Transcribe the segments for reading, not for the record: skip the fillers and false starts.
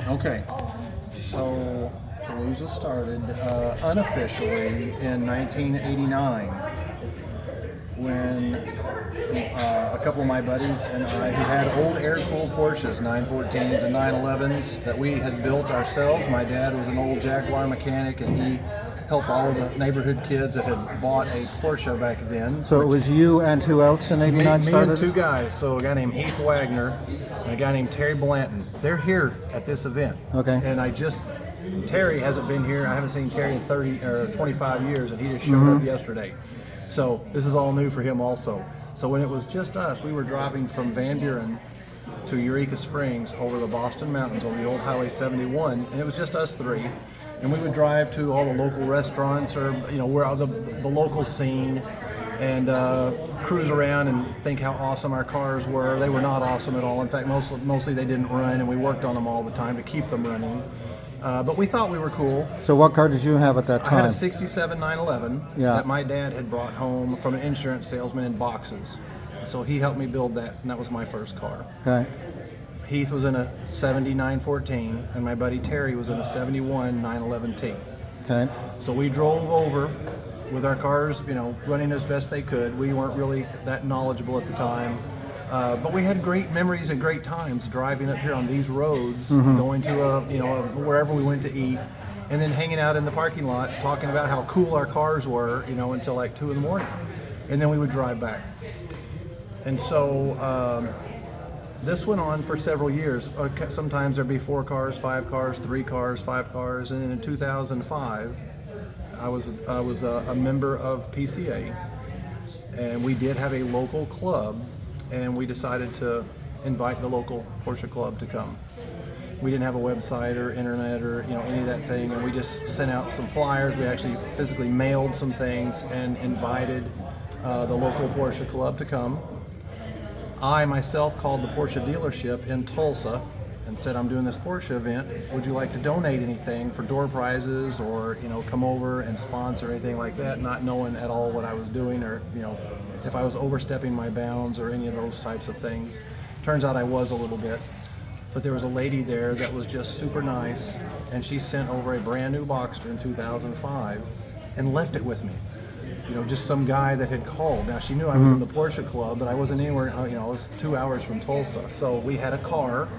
Okay, so Palooza started unofficially in 1989 when a couple of my buddies and I, who had old air-cooled Porsches, 914s and 911s that we had built ourselves. My dad was an old Jaguar mechanic, and he helped all of the neighborhood kids that had bought a Porsche back then. So it was you and who else in '89 started? Me and two guys. So a guy named Heath Wagner and a guy named Terry Blanton. They're here at this event. Okay. And Terry hasn't been here. I haven't seen Terry in 30 or 25 years, and he just showed up yesterday. So this is all new for him also. So when it was just us, we were driving from Van Buren to Eureka Springs over the Boston Mountains on the old Highway 71, and it was just us three. And we would drive to all the local restaurants or, where the local scene, and cruise around and think how awesome our cars were. They were not awesome at all. In fact, mostly they didn't run, and we worked on them all the time to keep them running. But we thought we were cool. So what car did you have at that time? I had a 67 911 that my dad had brought home from an insurance salesman in boxes. So he helped me build that, and that was my first car. Okay. Heath was in a 70 914, and my buddy Terry was in a 71 911T. Okay. So we drove over with our cars, running as best they could. We weren't really that knowledgeable at the time. But we had great memories and great times driving up here on these roads, going to wherever we went to eat, and then hanging out in the parking lot, talking about how cool our cars were, until like 2 in the morning, and then we would drive back. And so this went on for several years. Sometimes there'd be 4 cars, 5 cars, 3 cars, 5 cars, and then in 2005, I was a member of PCA, and we did have a local club. And we decided to invite the local Porsche club to come. We didn't have a website or internet or any of that thing, and we just sent out some flyers. We actually physically mailed some things and invited the local Porsche club to come. I myself called the Porsche dealership in Tulsa and said, I'm doing this Porsche event. Would you like to donate anything for door prizes or come over and sponsor anything like that, not knowing at all what I was doing or if I was overstepping my bounds or any of those types of things. Turns out I was a little bit. But there was a lady there that was just super nice, and she sent over a brand new Boxster in 2005 and left it with me. Just some guy that had called. Now, she knew I was in the Porsche club, but I wasn't anywhere, I was 2 hours from Tulsa. So we had a car,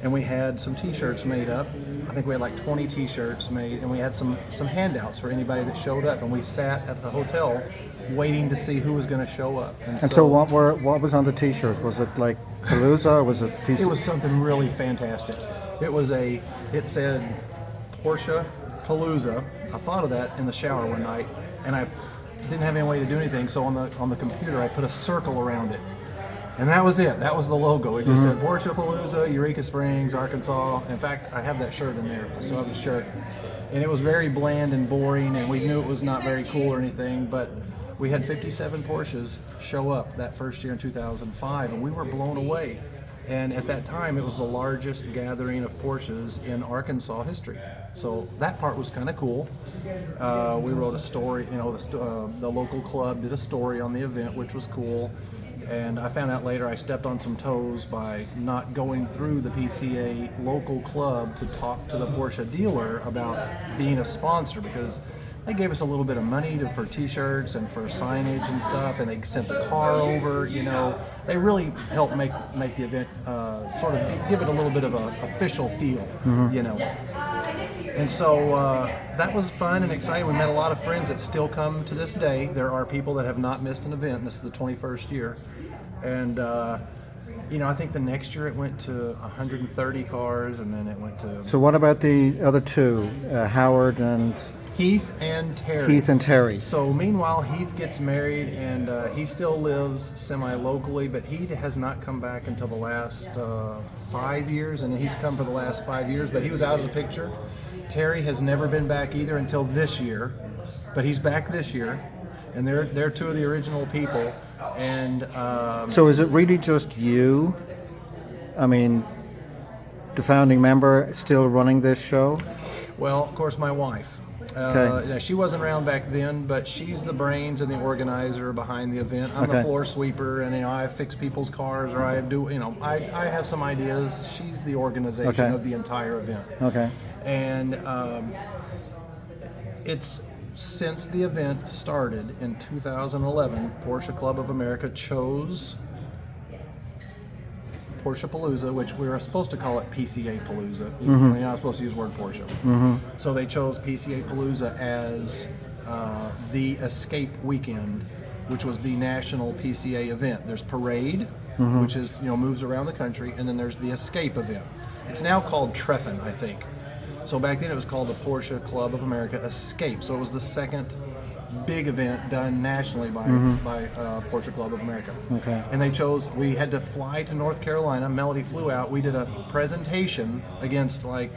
and we had some t-shirts made up. I think we had like 20 t-shirts made, and we had some handouts for anybody that showed up, and we sat at the hotel waiting to see who was going to show up. And so what was on the t-shirts? Was it like Palooza or was it PCA? It was something really fantastic. It said Porsche Palooza. I thought of that in the shower one night, and I didn't have any way to do anything, so on the computer I put a circle around it. And that was it. That was the logo. It just said Porsche Palooza, Eureka Springs, Arkansas. In fact, I have that shirt in there. I still have the shirt. And it was very bland and boring, and we knew it was not very cool or anything, but we had 57 Porsches show up that first year in 2005, and we were blown away. And at that time, it was the largest gathering of Porsches in Arkansas history. So that part was kind of cool. We wrote a story, the local club did a story on the event, which was cool. And I found out later I stepped on some toes by not going through the PCA local club to talk to the Porsche dealer about being a sponsor, because they gave us a little bit of money for t-shirts and for signage and stuff, and they sent the car over, They really helped make the event sort of give it a little bit of an official feel, And so that was fun and exciting. We met a lot of friends that still come to this day. There are people that have not missed an event, and this is the 21st year. And I think the next year it went to 130 cars, and then it went to... So what about the other two, Howard and... Heath and Terry. So meanwhile, Heath gets married, and he still lives semi-locally, but he has not come back until the last 5 years, and he's come for the last 5 years, but he was out of the picture. Terry has never been back either until this year, but he's back this year, and they're two of the original people. And so is it really just you? I mean, the founding member still running this show? Well, of course, my wife. Okay. Yeah, she wasn't around back then, but she's the brains and the organizer behind the event. I'm Okay. the floor sweeper, and I fix people's cars, or I do. I have some ideas. She's the organization Okay. of the entire event. Okay. And it's since the event started in 2011, Porsche Club of America chose Porsche Palooza, which we were supposed to call it PCA Palooza. You're not supposed to use the word Porsche. So they chose PCA Palooza as the escape weekend, which was the national PCA event. There's parade, which is moves around the country, and then there's the escape event. It's now called Treffen, I think. So back then it was called the Porsche Club of America Escape. So it was the second big event done nationally by Porsche Club of America. Okay. And they chose, we had to fly to North Carolina. Melody flew out. We did a presentation against I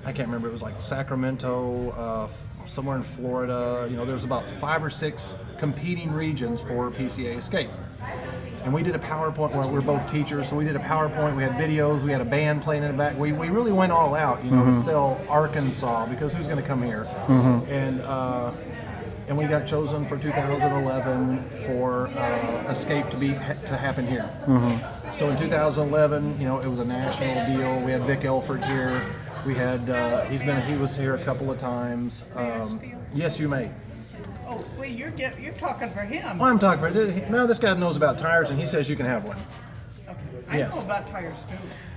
can't remember, it was like Sacramento, somewhere in Florida. There's about 5 or 6 competing regions for PCA Escape. And we did a PowerPoint. Well, we're both teachers, so we did a PowerPoint. We had videos. We had a band playing in the back. We really went all out, to sell Arkansas, because who's going to come here? And we got chosen for 2011 for Escape to happen here. So in 2011, it was a national deal. We had Vic Elford here. We had he was here a couple of times. Yes, you may. Oh, wait, you're talking for him. Well, I'm talking for this guy knows about tires, and he says you can have one. Okay. I Yes. know about tires too.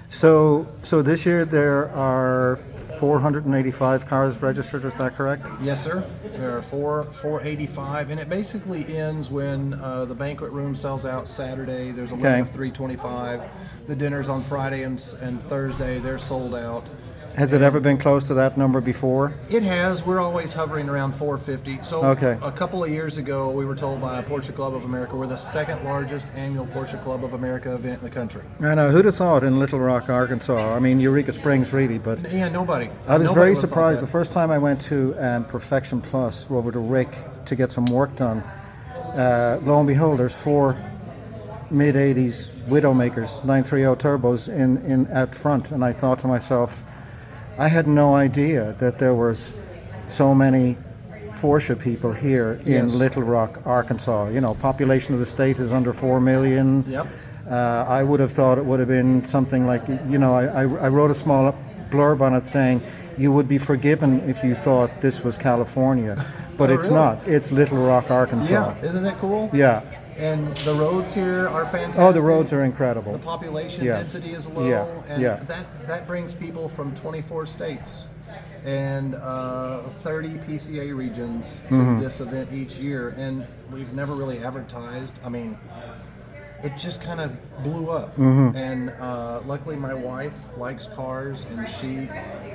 So this year there are 485 cars registered. Is that correct? Yes, sir. There are 485, and it basically ends when the banquet room sells out Saturday. There's a limit Okay. of 325. The dinners on Friday and Thursday, they're sold out. Has it ever been close to that number before? It has. We're always hovering around 450. So Okay. a couple of years ago, we were told by Porsche Club of America we're the second largest annual Porsche Club of America event in the country. I know. Who'd have thought in Little Rock, Arkansas? I mean, Eureka Springs, really, but Yeah, nobody. I was Nobody very would've thought surprised. that. The first time I went to Perfection Plus over to Rick to get some work done, lo and behold, there's 4 mid-80s Widowmakers 930 turbos in at front, and I thought to myself, I had no idea that there was so many Porsche people here in Yes. Little Rock, Arkansas. Population of the state is under 4 million. Yep. I would have thought it would have been something like, I wrote a small blurb on it saying you would be forgiven if you thought this was California, but Oh, it's really? not. It's Little Rock, Arkansas. Yeah, isn't that cool? Yeah. And the roads here are fantastic. Oh, the roads are incredible. The population Yes. density is low, Yeah, and yeah. that brings people from 24 states and 30 PCA regions to this event each year. And we've never really advertised. I mean, it just kind of blew up. And luckily, my wife likes cars, and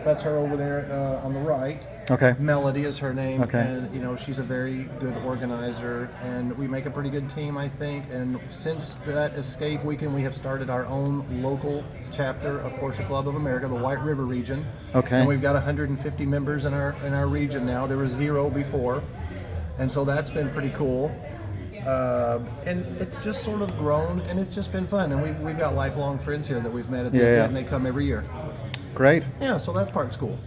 that's her over there on the right. Okay. Melody is her name, Okay. and she's a very good organizer, and we make a pretty good team, I think. And since that Escape weekend, we have started our own local chapter of Porsche Club of America, the White River region. Okay. And we've got 150 members in our region now. There were 0 before, and so that's been pretty cool. And it's just sort of grown, and it's just been fun. And we've got lifelong friends here that we've met at the Yeah. event, and they come every year. Great. Yeah, so that part's cool.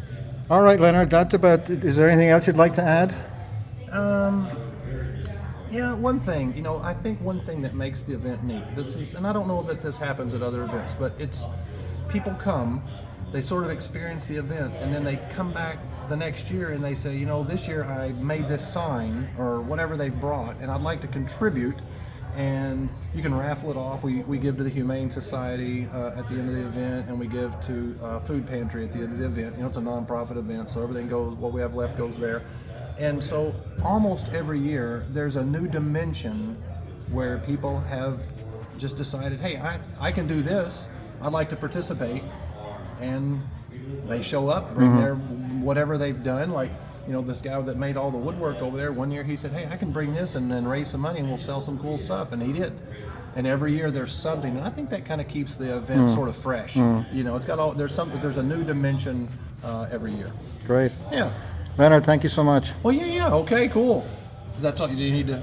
All right, Leonard, that's about. Is there anything else you'd like to add? Yeah, one thing, I think one thing that makes the event neat, and I don't know that this happens at other events, but it's people come, they sort of experience the event, and then they come back the next year and they say, this year I made this sign or whatever they've brought, and I'd like to contribute. And you can raffle it off. We give to the Humane Society at the end of the event, and we give to Food Pantry at the end of the event. It's a nonprofit event, so everything goes, what we have left goes there. And so almost every year there's a new dimension where people have just decided, hey, I can do this, I'd like to participate, and they show up, bring their whatever they've done, like this guy that made all the woodwork over there, one year he said, hey, I can bring this and then raise some money and we'll sell some cool stuff, and he did. And every year there's something, and I think that kind of keeps the event sort of fresh. It's got there's a new dimension every year. Great. Yeah. Leonard, thank you so much. Well, yeah, okay, cool. That's all you need to